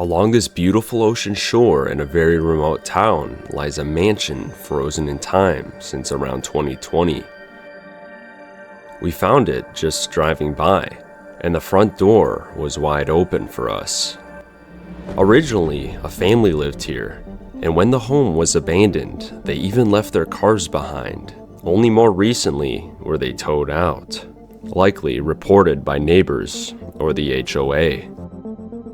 Along this beautiful ocean shore in a very remote town lies a mansion frozen in time since around 2020. We found it just driving by, and the front door was wide open for us. Originally, a family lived here, and when the home was abandoned, they even left their cars behind. Only more recently were they towed out, likely reported by neighbors or the HOA.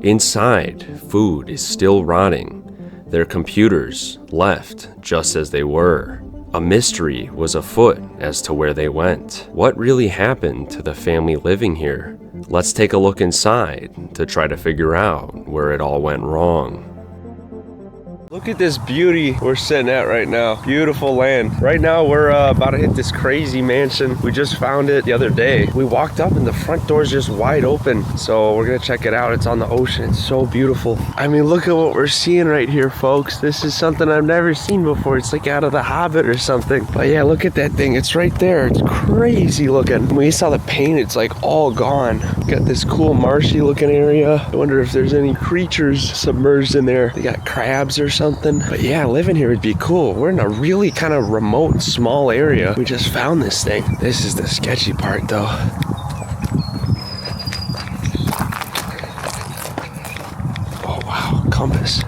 Inside, food is still rotting, their computers left just as they were. A mystery was afoot as to where they went. What really happened to the family living here? Let's take a look inside to try to figure out where it all went wrong. Look at this beauty we're sitting at right now. Beautiful land. Right now we're about to hit this crazy mansion. We just found it the other day. We walked up and the front door's just wide open. So we're gonna check it out. It's on the ocean. It's so beautiful. I mean, look at what we're seeing right here, folks. This is something I've never seen before. It's like out of The Hobbit or something. But yeah, look at that thing. It's right there. It's crazy looking. When we saw the paint, it's like all gone. Got this cool marshy looking area. I wonder if there's any creatures submerged in there. They got crabs or something. But yeah, living here would be cool. We're in a really kind of remote, small area. We just found this thing. This is the sketchy part though. Oh wow, compass.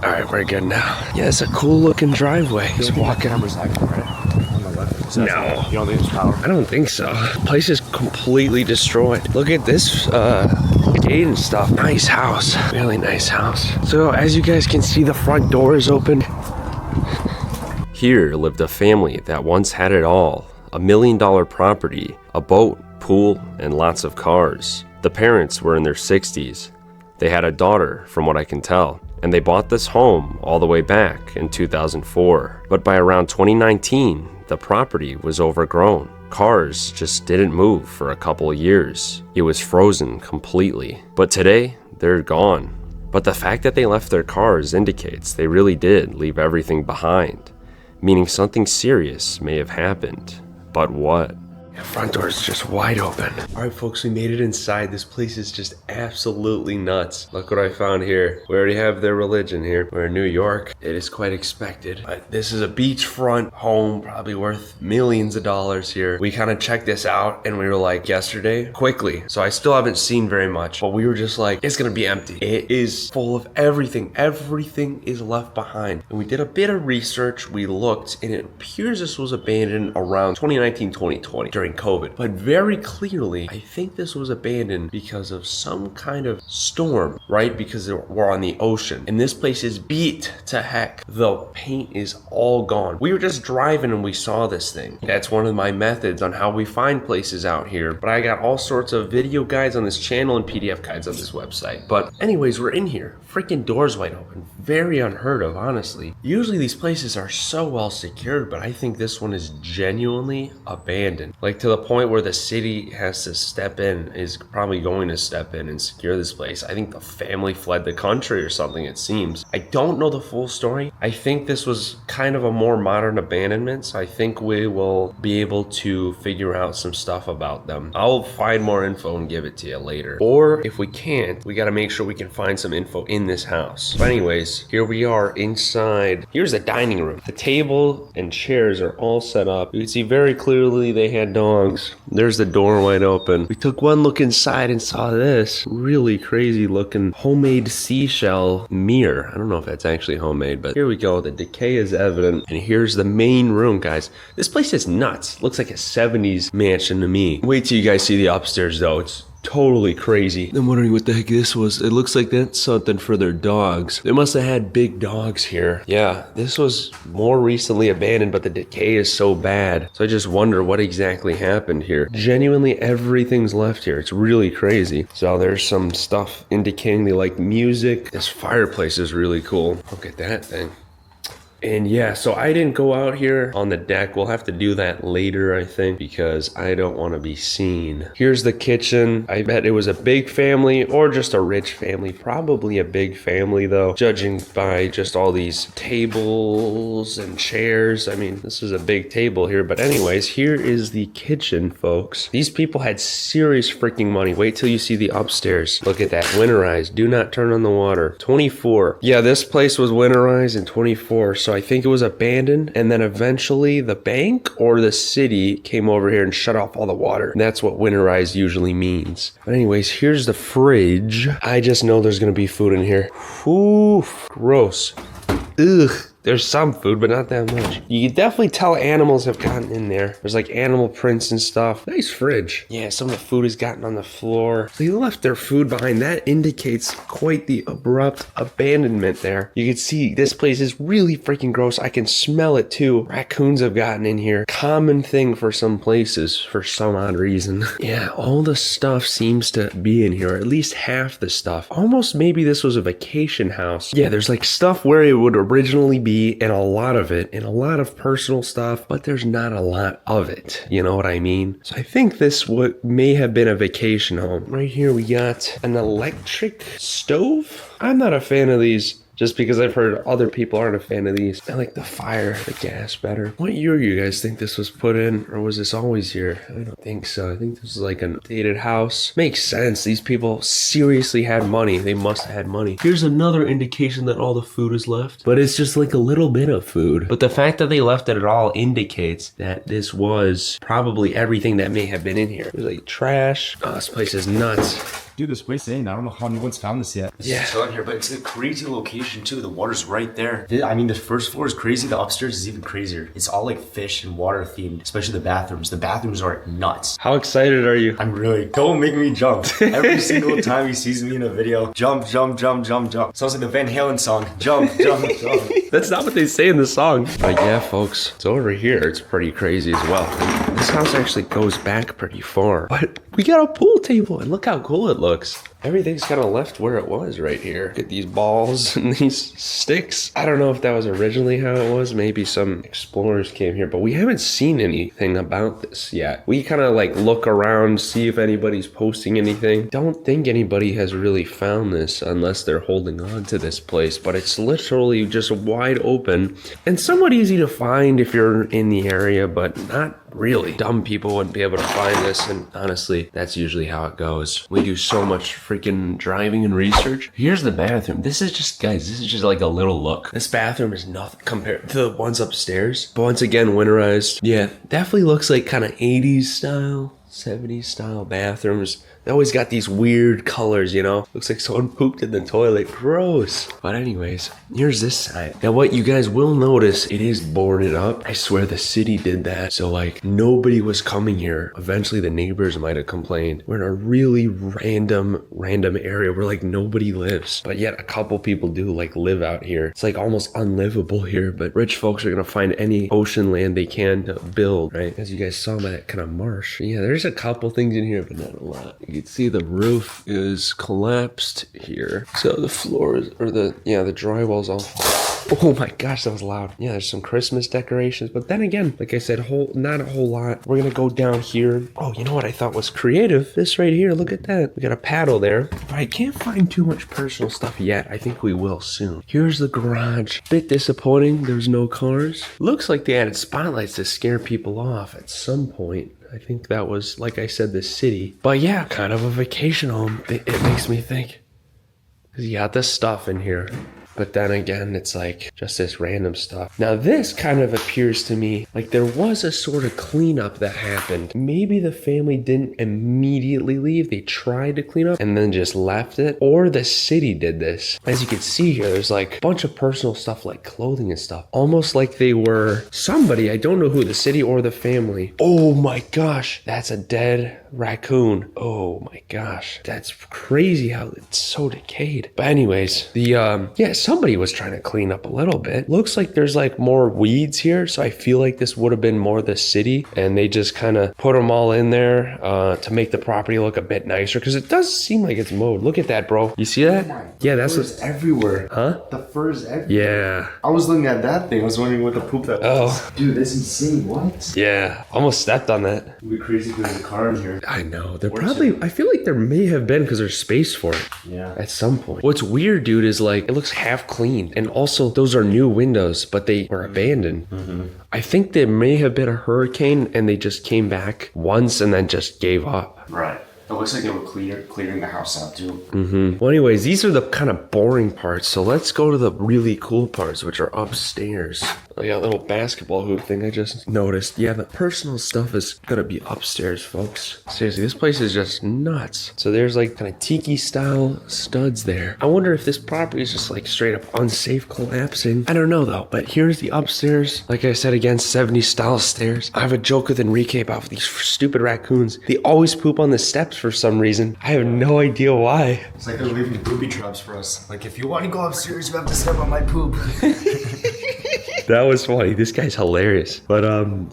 All right, we're good now. Yeah, it's a cool looking driveway. Just walking. No. You don't think it's power? I don't think so. The place is completely destroyed. Look at this gate and stuff. Nice house. Really nice house. So as you guys can see, the front door is open. Here lived a family that once had it all. $1 million property, a boat, pool, and lots of cars. The parents were in their 60s. They had a daughter, from what I can tell. And they bought this home all the way back in 2004. But by around 2019, the property was overgrown. Cars just didn't move for a couple of years. It was frozen completely. But today, they're gone. But the fact that they left their cars indicates they really did leave everything behind, meaning something serious may have happened. But what? The front door is just wide open. All right, folks, we made it inside. This place is just absolutely nuts. Look what I found here. We already have their religion here. We're in New York. It is quite expected. But this is a beachfront home, probably worth millions of dollars here. We kind of checked this out and we were like yesterday, quickly. So I still haven't seen very much, but we were just like, it's gonna be empty. It is full of everything. Everything is left behind. And we did a bit of research. We looked and it appears this was abandoned around 2019, 2020 during COVID, but very clearly, I think this was abandoned because of some kind of storm, right? Because we're on the ocean and this place is beat to heck. The paint is all gone. We were just driving and we saw this thing. That's one of my methods on how we find places out here, but I got all sorts of video guides on this channel and PDF guides on this website. But anyways, we're in here. Freaking doors wide open. Very unheard of, honestly. Usually these places are so well secured, but I think this one is genuinely abandoned. Like to the point where the city has to step in, is probably going to step in and secure this place. I think the family fled the country or something, it seems. I don't know the full story. I think this was kind of a more modern abandonment, so I think we will be able to figure out some stuff about them. I'll find more info and give it to you later. Or if we can't, we got to make sure we can find some info in this house. But anyways, here we are inside. Here's the dining room. The table and chairs are all set up. You can see very clearly they had dogs. There's the door wide open. We took one look inside and saw this really crazy looking homemade seashell mirror. I don't know if that's actually homemade, but here we go. The decay is evident. And here's the main room, guys. This place is nuts. Looks like a 70s mansion to me. Wait till you guys see the upstairs though. It's totally crazy. I'm wondering what the heck this was. It looks like that's something for their dogs. They must have had big dogs here. Yeah, this was more recently abandoned, but the decay is so bad. So I just wonder what exactly happened here. Genuinely everything's left here. It's really crazy. So there's some stuff indicating they like music. This fireplace is really cool. Look at that thing. And yeah, so I didn't go out here on the deck. We'll have to do that later, I think, because I don't want to be seen. Here's the kitchen. I bet it was a big family or just a rich family. Probably a big family though, judging by just all these tables and chairs. I mean, this is a big table here, but anyways, here is the kitchen, folks. These people had serious freaking money. Wait till you see the upstairs. Look at that, winterized. Do not turn on the water. 24. Yeah, this place was winterized in 24, so I think it was abandoned, and then eventually the bank or the city came over here and shut off all the water. And that's what winterized usually means. But anyways, here's the fridge. I just know there's gonna be food in here. Ooh, gross. Ugh. There's some food, but not that much. You can definitely tell animals have gotten in there. There's like animal prints and stuff. Nice fridge. Yeah, some of the food has gotten on the floor. They left their food behind. That indicates quite the abrupt abandonment there. You can see this place is really freaking gross. I can smell it too. Raccoons have gotten in here. Common thing for some places for some odd reason. Yeah, all the stuff seems to be in here, or at least half the stuff. Almost maybe this was a vacation house. Yeah, there's like stuff where it would originally be, and a lot of it, and a lot of personal stuff, but there's not a lot of it. You know what I mean? So I think this may have been a vacation home. Right here we got an electric stove. I'm not a fan of these, just because I've heard other people aren't a fan of these. I like the fire, the gas better. What year you guys think this was put in? Or was this always here? I don't think so. I think this is like an dated house. Makes sense. These people seriously had money. They must have had money. Here's another indication that all the food is left. But it's just like a little bit of food. But the fact that they left it at all indicates that this was probably everything that may have been in here. There's like trash. Oh, this place is nuts. Dude, this place ain't. I don't know how anyone's found this yet. Yeah. Still in here, but it's a crazy location too. The water's right there. I mean, the first floor is crazy. The upstairs is even crazier. It's all like fish and water themed, especially the bathrooms. The bathrooms are nuts. How excited are you? I'm really, don't make me jump. Every single time he sees me in a video, jump, jump, jump, jump, jump. Sounds like the Van Halen song, jump, jump, jump. That's not what they say in the song. But yeah, folks, it's over here. It's pretty crazy as well. This house actually goes back pretty far. But we got a pool table, and look how cool it looks. Everything's kind of left where it was right here. Get these balls and these sticks. I don't know if that was originally how it was. Maybe some explorers came here, but we haven't seen anything about this yet. We kind of like look around, see if anybody's posting anything. Don't think anybody has really found this unless they're holding on to this place, but it's literally just wide open and somewhat easy to find if you're in the area, but not really. Dumb people wouldn't be able to find this, and honestly, that's usually how it goes. We do so much freaking driving and research. Here's the bathroom. This is just, guys, this is just like a little look. This bathroom is nothing compared to the ones upstairs. But once again, winterized. Yeah, definitely looks like kind of 80s style, 70s style bathrooms. They always got these weird colors, you know? Looks like someone pooped in the toilet. Gross. But anyways, here's this side. Now what you guys will notice, it is boarded up. I swear the city did that. So like nobody was coming here. Eventually the neighbors might have complained. We're in a really random area where like nobody lives. But yet a couple people do like live out here. It's like almost unlivable here, but rich folks are gonna find any ocean land they can to build, right? As you guys saw by that kind of marsh. Yeah, there's a couple things in here, but not a lot. You can see the roof is collapsed here. So the floors, or the drywall's all... Oh my gosh, that was loud. Yeah, there's some Christmas decorations, but then again, like I said, not a whole lot. We're gonna go down here. Oh, you know what I thought was creative? This right here, look at that. We got a paddle there. I can't find too much personal stuff yet. I think we will soon. Here's the garage. Bit disappointing, there's no cars. Looks like they added spotlights to scare people off at some point. I think that was, like I said, the city. But yeah, kind of a vacation home. It makes me think. Because you got this stuff in here. But then again, it's like just this random stuff. Now this kind of appears to me like there was a sort of cleanup that happened. Maybe the family didn't immediately leave. They tried to clean up and then just left it. Or the city did this. As you can see here, there's like a bunch of personal stuff like clothing and stuff. Almost like they were somebody, I don't know who, the city or the family. Oh my gosh, that's a dead raccoon. Oh my gosh, that's crazy how it's so decayed. But anyways, the somebody was trying to clean up a little bit. Looks like there's like more weeds here, so I feel like this would have been more the city, and they just kind of put them all in there to make the property look a bit nicer, because it does seem like it's mowed. Look at that, bro. You see that? Yeah, that's fur's everywhere. Huh? The fur's everywhere. Yeah. I was looking at that thing. I was wondering what the poop that was. Oh. Dude, that's insane. What? Yeah. Almost stepped on that. It'd be crazy if there's a car in here. I know. There probably, I feel like there may have been, because there's space for it. Yeah. At some point. What's weird, dude, is like, it looks half clean. And also, those are new windows, but they were abandoned. I think there may have been a hurricane and they just came back once and then just gave up. Right. It looks like they were clearing the house out too. Well, anyways, these are the kind of boring parts. So let's go to the really cool parts, which are upstairs. I got a little basketball hoop thing I just noticed. Yeah, the personal stuff is gonna be upstairs, folks. Seriously, this place is just nuts. So there's like kind of tiki style studs there. I wonder if this property is just like straight up unsafe collapsing. I don't know though, but here's the upstairs. Like I said, again, 70s style stairs. I have a joke with Enrique about these stupid raccoons. They always poop on the steps for some reason. I have no idea why. It's like they're leaving booby traps for us. Like, if you want to go upstairs, you have to step on my poop. That was funny. This guy's hilarious. But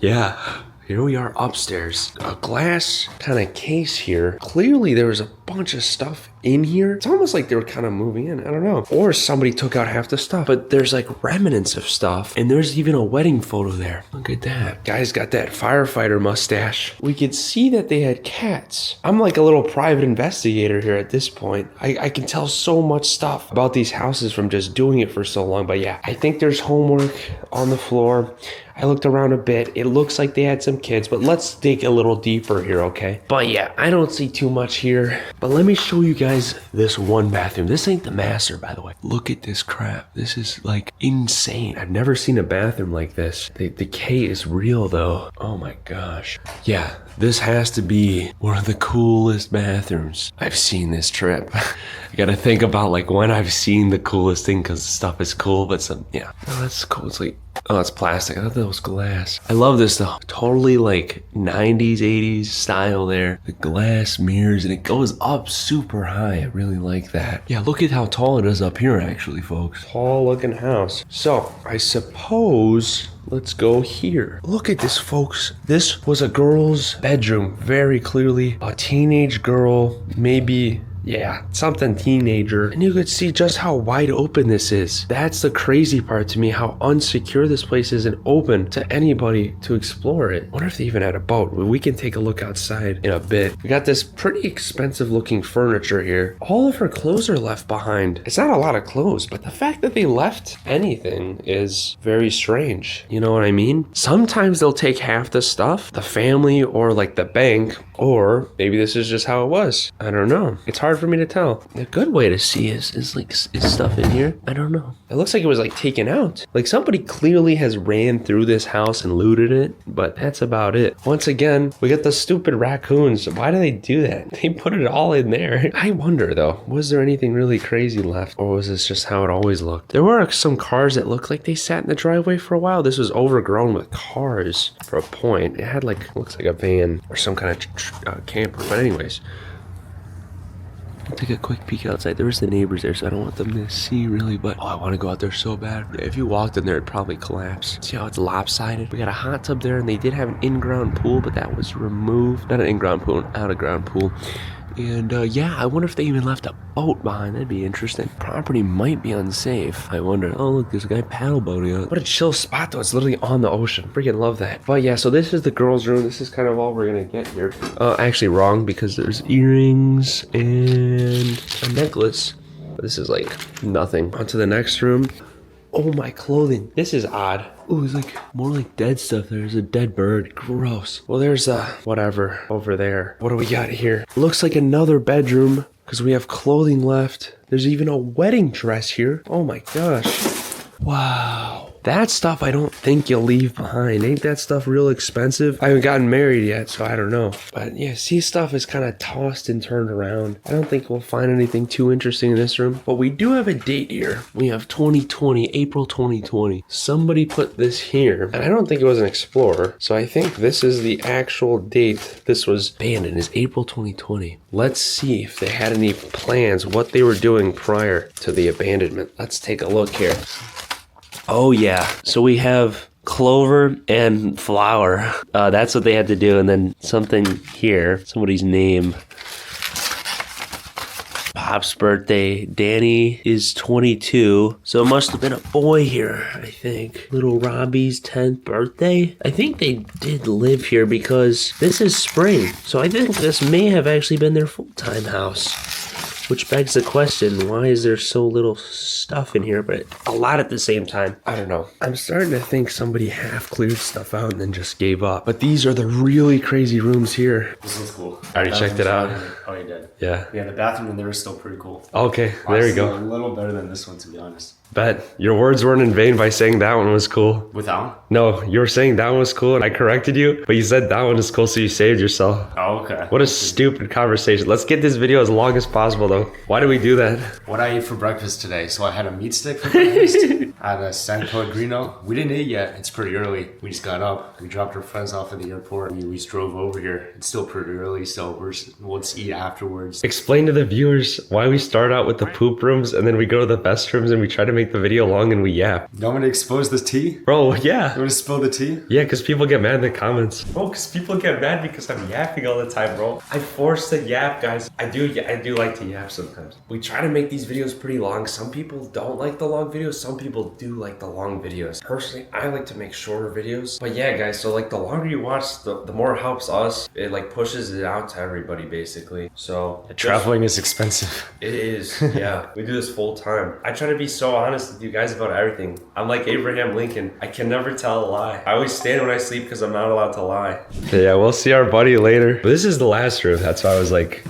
yeah. Here we are upstairs. A glass kind of case here. Clearly there was a bunch of stuff in here. It's almost like they were kind of moving in. I don't know. Or somebody took out half the stuff. But there's like remnants of stuff. And there's even a wedding photo there. Look at that. Guy's got that firefighter mustache. We could see that they had cats. I'm like a little private investigator here at this point. I can tell so much stuff about these houses from just doing it for so long. But yeah, I think there's homework on the floor. I looked around a bit. It looks like they had some kids, but let's dig a little deeper here, okay? But yeah, I don't see too much here. But let me show you guys this one bathroom. This ain't the master, by the way. Look at this crap. This is like insane. I've never seen a bathroom like this. The decay is real though. Oh my gosh. Yeah, this has to be one of the coolest bathrooms I've seen this trip. I gotta think about like when I've seen the coolest thing, because the stuff is cool, but some, yeah. Oh, that's cool. It's like, oh, it's plastic. I thought that was glass. I love this though. Totally like 90s, 80s style there. The glass mirrors, and it goes up super high. I really like that. Yeah, look at how tall it is up here actually, folks. Tall looking house. So, I suppose let's go here. Look at this, folks. This was a girl's bedroom. Very clearly a teenage girl, maybe, yeah, something teenager. And you could see just how wide open this is. That's the crazy part to me, how unsecure this place is and open to anybody to explore it. I wonder if they even had a boat. We can take a look outside in a bit. We got this pretty expensive looking furniture here. All of her clothes are left behind. It's not a lot of clothes, but the fact that they left anything is very strange. You know what I mean? Sometimes they'll take half the stuff, the family or like the bank, or maybe this is just how it was. I don't know. It's hard for me to tell. A good way to see is stuff in here. I don't know. It looks like it was like taken out. Like somebody clearly has ran through this house and looted it, but that's about it. Once again, we got the stupid raccoons. Why do they do that? They put it all in there. I wonder though, was there anything really crazy left, or was this just how it always looked? There were some cars that looked like they sat in the driveway for a while. This was overgrown with cars for a point. It had like, looks like a van or some kind of camper, but anyways. I'll take a quick peek outside. There was the neighbors there, so I don't want them to see really, but oh, I want to go out there so bad. Yeah, if you walked in there, it'd probably collapse. See how it's lopsided? We got a hot tub there, and they did have an in-ground pool, but that was removed. Not an in-ground pool, an out-of-ground pool. And yeah, I wonder if they even left a boat behind. That'd be interesting. Property might be unsafe. I wonder. Oh, look, there's a guy paddle boating out. What a chill spot, though. It's literally on the ocean. Freaking love that. But yeah, so this is the girls' room. This is kind of all we're gonna get here. Actually wrong, because there's earrings and a necklace. But this is like nothing. On to the next room. Oh, my clothing. This is odd. Oh, it's like more like dead stuff. There's a dead bird. Gross. Well, there's whatever over there. What do we got here? Looks like another bedroom, because we have clothing left. There's even a wedding dress here. Oh my gosh. Wow. That stuff I don't think you'll leave behind. Ain't that stuff real expensive? I haven't gotten married yet, so I don't know. But yeah, see, stuff is kind of tossed and turned around. I don't think we'll find anything too interesting in this room, but we do have a date here. We have 2020, April 2020. Somebody put this here, and I don't think it was an Explorer, so I think this is the actual date this was abandoned, is April 2020. Let's see if they had any plans, what they were doing prior to the abandonment. Let's take a look here. Oh yeah, so we have clover and flower. That's what they had to do, and then something here, somebody's name. Pop's birthday. Danny is 22, so it must have been a boy here, I think. Little Robbie's 10th birthday. I think they did live here because this is spring, so I think this may have actually been their full-time house. Which begs the question, why is there so little stuff in here, but a lot at the same time? I don't know. I'm starting to think somebody half cleared stuff out and then just gave up. But these are the really crazy rooms here. This one's cool. I already checked it out. Oh, you did? Yeah. Yeah, the bathroom in there is still pretty cool. Okay, there you go. A little better than this one, to be honest. Bet your words weren't in vain by saying that one was cool. With that one? No, you were saying that one was cool and I corrected you, but you said that one is cool, so you saved yourself. Oh, okay. What a stupid conversation. Let's get this video as long as possible though. Why do we do that? What I ate for breakfast today. So I had a meat stick for breakfast. I had a San Pellegrino. We didn't eat yet. It's pretty early. We just got up. We dropped our friends off at the airport. We just drove over here. It's still pretty early, so we'll just eat afterwards. Explain to the viewers why we start out with the poop rooms and then we go to the best rooms and we try to make the video long and we yap. You want me to expose this tea? Bro, yeah. You want to spill the tea? Yeah, because people get mad in the comments. Bro, because people get mad because I'm yapping all the time, bro. I force to yap, guys. I do like to yap sometimes. We try to make these videos pretty long. Some people don't like the long videos. Some people do like the long videos. Personally, I like to make shorter videos. But yeah, guys, so like the longer you watch, the more it helps us. It like pushes it out to everybody, basically. So traveling is expensive. It is, yeah. We do this full time. I try to be so honest with you guys about everything. I'm like Abraham Lincoln. I can never tell a lie. I always stand when I sleep because I'm not allowed to lie. Yeah, we'll see our buddy later. But this is the last room. That's why I was like...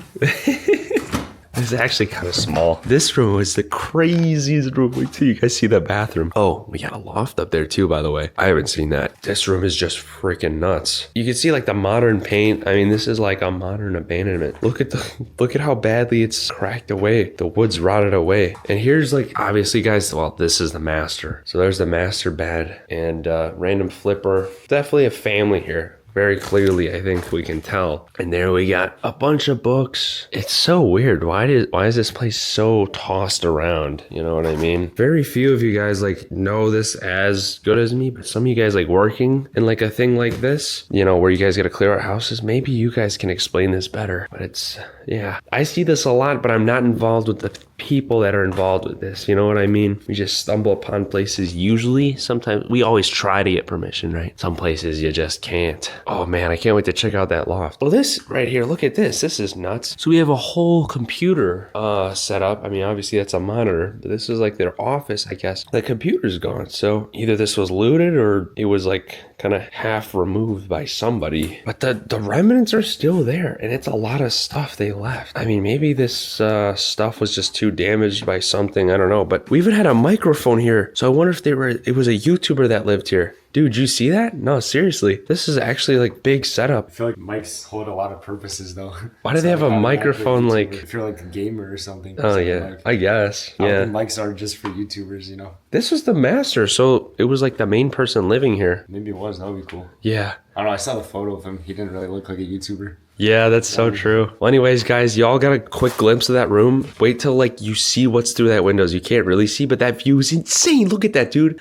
This is actually kind of small. This room is the craziest room. Wait till you guys see the bathroom. Oh, we got a loft up there too, by the way. I haven't seen that. This room is just freaking nuts. You can see like the modern paint. I mean, this is like a modern abandonment. Look at how badly it's cracked away. The wood's rotted away. And here's like, obviously guys, well, this is the master. So there's the master bed and random flipper. Definitely a family here. Very clearly, I think we can tell. And there we got a bunch of books. It's so weird. Why is this place so tossed around? You know what I mean? Very few of you guys like know this as good as me, but some of you guys like working in like a thing like this, you know, where you guys got to clear out houses. Maybe you guys can explain this better, but it's, yeah. I see this a lot, but I'm not involved with the people that are involved with this. You know what I mean? We just stumble upon places usually. Sometimes we always try to get permission, right? Some places you just can't. Oh man, I can't wait to check out that loft. Well, this right here, look at this. This is nuts. So we have a whole computer set up. I mean, obviously that's a monitor, but this is like their office, I guess. The computer's gone. So either this was looted or it was like kind of half removed by somebody. But the remnants are still there, and it's a lot of stuff they left. I mean, maybe this stuff was just too damaged by something. I don't know. But we even had a microphone here. So I wonder if it was a YouTuber that lived here. Dude, you see that? No, seriously. This is actually like big setup. I feel like mics hold a lot of purposes though. Why do they have a microphone like... If you're like a gamer or something. Oh yeah, I guess. I Yeah. don't think mics are just for YouTubers, you know. This was the master, so it was like the main person living here. Maybe it was. That would be cool. Yeah. I don't know. I saw the photo of him. He didn't really look like a YouTuber. Yeah, that's so true. Well, anyways, guys, y'all got a quick glimpse of that room. Wait till like you see what's through that windows. You can't really see, but that view is insane. Look at that, dude.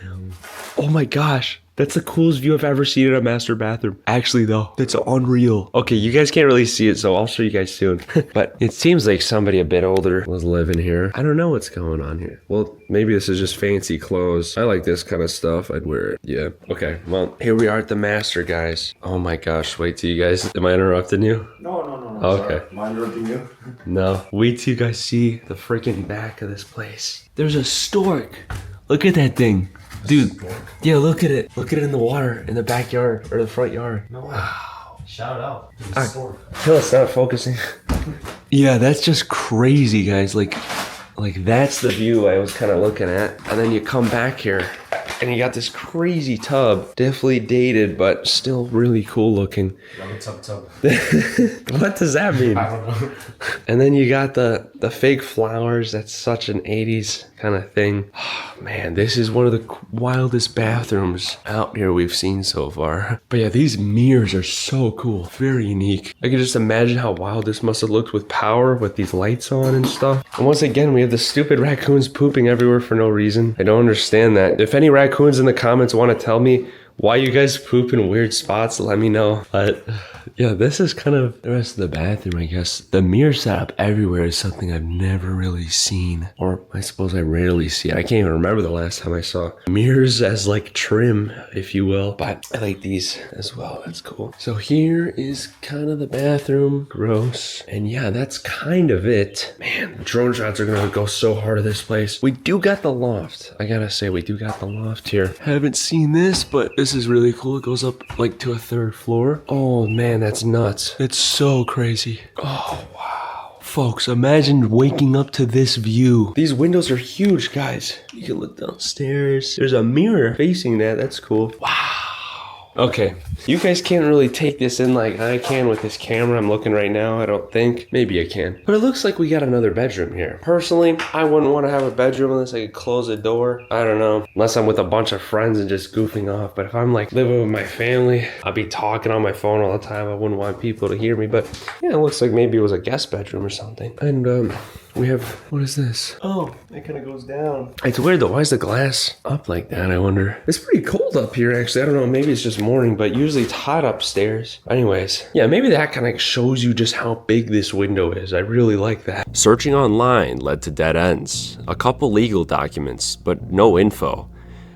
Oh my gosh. That's the coolest view I've ever seen in a master bathroom. Actually, though, that's unreal. Okay, you guys can't really see it, so I'll show you guys soon. But it seems like somebody a bit older was living here. I don't know what's going on here. Well, maybe this is just fancy clothes. I like this kind of stuff. I'd wear it. Yeah. Okay, well, here we are at the master, guys. Oh my gosh, wait till you guys... Am I interrupting you? No. Okay. Sorry. Am I interrupting you? No. Wait till you guys see the freaking back of this place. There's a stork. Look at that thing. Dude, yeah, look at it. Look at it in the water, in the backyard, or the front yard. No way. Wow. Shout out. Till it's not focusing. Yeah, that's just crazy, guys. Like that's the view I was kind of looking at. And then you come back here, And you got this crazy tub, definitely dated, but still really cool looking. Tub. What does that mean? I don't know. And then you got the fake flowers. That's such an 80s kind of thing. Oh, man, this is one of the wildest bathrooms out here we've seen so far. But yeah, these mirrors are so cool. Very unique. I can just imagine how wild this must have looked with power, with these lights on and stuff. And once again, we have the stupid raccoons pooping everywhere for no reason. I don't understand that. If any raccoons in the comments want to tell me why you guys poop in weird spots, let me know. But yeah, this is kind of the rest of the bathroom, I guess. The mirror setup everywhere is something I've never really seen. Or I suppose I rarely see it. I can't even remember the last time I saw mirrors as like trim, if you will. But I like these as well. That's cool. So here is kind of the bathroom. Gross. And yeah, that's kind of it. Man, drone shots are gonna go so hard at this place. We do got the loft. I gotta say, we do got the loft here. Haven't seen this, but this is really cool. It goes up like to a 3rd floor. Oh man, that's nuts. It's so crazy. Oh wow. Folks, imagine waking up to this view. These windows are huge, guys. You can look downstairs. There's a mirror facing that. That's cool. Wow. Okay, you guys can't really take this in like I can with this camera I'm looking right now, I don't think. Maybe I can. But it looks like we got another bedroom here. Personally, I wouldn't want to have a bedroom unless I could close a door. I don't know. Unless I'm with a bunch of friends and just goofing off. But if I'm like living with my family, I'll be talking on my phone all the time. I wouldn't want people to hear me. But yeah, it looks like maybe it was a guest bedroom or something. And we have, what is this? Oh, it kind of goes down. It's weird though. Why is the glass up like that, I wonder? It's pretty cold up here, actually. I don't know. Maybe it's just morning, but usually it's hot upstairs. Anyways, yeah, maybe that kind of shows you just how big this window is. I really like that. Searching online led to dead ends. A couple legal documents, but no info.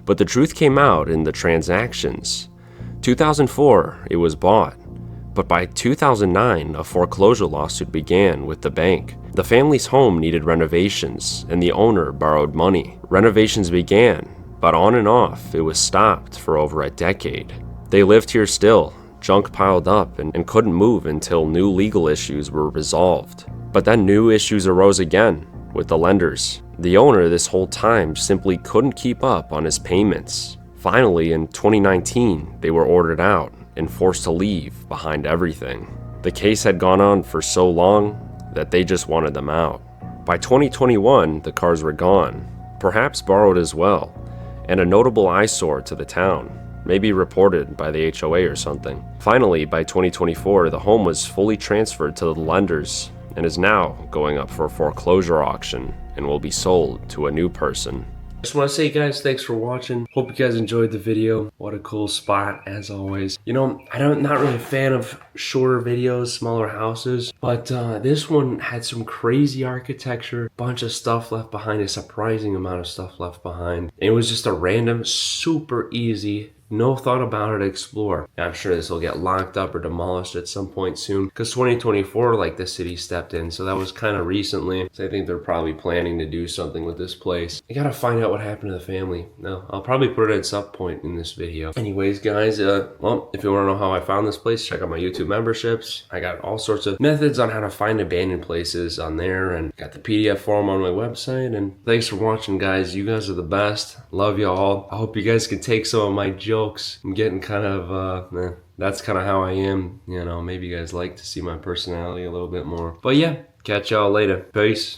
But the truth came out in the transactions. 2004, it was bought. But by 2009, a foreclosure lawsuit began with the bank. The family's home needed renovations, and the owner borrowed money. Renovations began, but on and off, it was stopped for over a decade. They lived here still, junk piled up, and couldn't move until new legal issues were resolved. But then new issues arose again with the lenders. The owner this whole time simply couldn't keep up on his payments. Finally, in 2019, they were ordered out and forced to leave behind everything. The case had gone on for so long that they just wanted them out. By 2021, the cars were gone, perhaps borrowed as well, and a notable eyesore to the town, maybe reported by the HOA or something. Finally, by 2024, the home was fully transferred to the lenders and is now going up for a foreclosure auction and will be sold to a new person. I just want to say, guys, thanks for watching. Hope you guys enjoyed the video. What a cool spot, as always. You know, I'm not really a fan of shorter videos, smaller houses, but this one had some crazy architecture, bunch of stuff left behind, a surprising amount of stuff left behind. It was just a random, super easy, no thought about it, explore. I'm sure this will get locked up or demolished at some point soon, because 2024, like, the city stepped in, so that was kind of recently. So I think they're probably planning to do something with this place. I gotta find out what happened to the family. No, I'll probably put it at some point in this video. Anyways, guys, well, if you want to know how I found this place, check out my YouTube memberships. I got all sorts of methods on how to find abandoned places on there, and got the PDF form on my website. And thanks for watching, guys. You guys are the best. Love y'all. I hope you guys can take some of my jokes. I'm getting kind of that's kind of how I am, you know. Maybe you guys like to see my personality a little bit more, but yeah, catch y'all later. Peace.